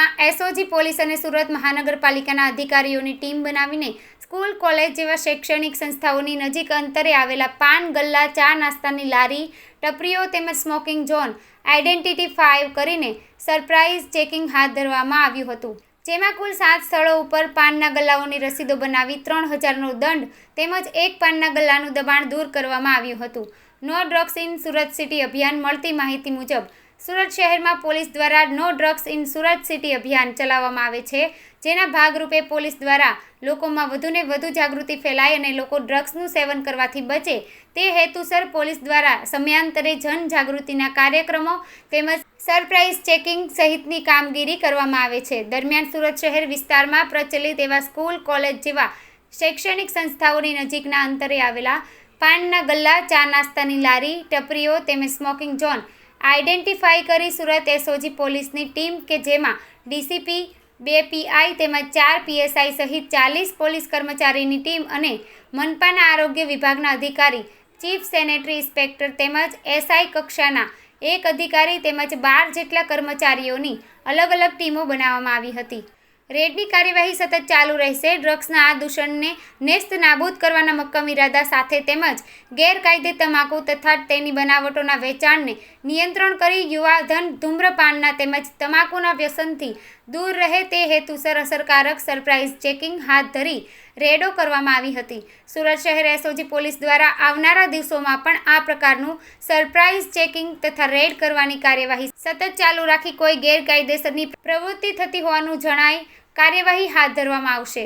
જેમાં SOG police અને સુરત મહાનગરપાલિકાના અધિકારીઓની ટીમ બનાવીને સ્કૂલ, કોલેજ જેવા શૈક્ષણિક સંસ્થાઓની નજીક અંતરે આવેલા પાન ગલ્લા, ચા નાસ્તાની લારી, ટપરીઓ તેમજ સ્મોકિંગ ઝોન આઈડેન્ટિફાઈ કરીને સરપ્રાઇઝ ચેકિંગ હાથ ધરવામાં આવ્યું હતું, જેમાં કુલ 7 સ્થળો ઉપર પાનના ગલ્લાઓની રસીદો બનાવી 3000નો દંડ તેમજ એક પાનના ગલ્લાનું દબાણ દૂર કરવામાં આવ્યું હતું. No drugs in Surat city અભિયાન. મળતી માહિતી મુજબ સુરત શહેરમાં પોલીસ દ્વારા no drugs in Surat city અભિયાન ચલાવવામાં આવે છે, જેના ભાગરૂપે પોલીસ દ્વારા લોકોમાં વધુને વધુ જાગૃતિ ફેલાય અને લોકો ડ્રગ્સનું સેવન કરવાથી બચે તે હેતુસર પોલીસ દ્વારા સમયાંતરે જનજાગૃતિના કાર્યક્રમો તેમજ સરપ્રાઇઝ ચેકિંગ સહિતની કામગીરી કરવામાં આવે છે. દરમિયાન સુરત શહેર વિસ્તારમાં પ્રચલિત એવા સ્કૂલ, કોલેજ જેવા શૈક્ષણિક સંસ્થાઓની નજીકના અંતરે આવેલા પાનના ગલ્લા, ચા નાસ્તાની લારી, ટપરીઓ તેમજ સ્મોકિંગ ઝોન આઈડેન્ટિફાઈ કરી સુરત એસઓજી પોલીસની ટીમ કે જેમાં ડીસીપી, 2 પીઆઈ તેમજ 4 પીએસઆઈ સહિત 40 પોલીસ કર્મચારીની ટીમ અને મનપાના આરોગ્ય વિભાગના અધિકારી, ચીફ સેનેટરી ઇન્સ્પેક્ટર તેમજ એસઆઈ કક્ષાના એક અધિકારી તેમજ 12 જેટલા કર્મચારીઓની અલગ અલગ ટીમો બનાવવામાં આવી હતી. રેડની કાર્યવાહી સતત ચાલુ રહેશે. ડ્રગ્સના આ દૂષણને નેસ્ત નાબૂદ કરવાના મક્કમ ઇરાદા સાથે તેમજ ગેરકાયદે તમાકુ તથા તેની બનાવટોના વેચાણને નિયંત્રણ કરી યુવાધન ધૂમ્રપાનના તેમજ તમાકુના વ્યસનથી દૂર રહે તે હેતુસર અસરકારક સરપ્રાઇઝ ચેકિંગ હાથ ધરી રેડો કરવામાં આવી હતી. સુરત શહેર એસઓજી પોલીસ દ્વારા આવનારા દિવસોમાં પણ આ પ્રકારનું સરપ્રાઇઝ ચેકિંગ તથા રેડ કરવાની કાર્યવાહી સતત ચાલુ રાખી કોઈ ગેરકાયદેસરની પ્રવૃત્તિ થતી હોવાનું જણાય કાર્યવાહી હાથ ધરવામાં આવશે.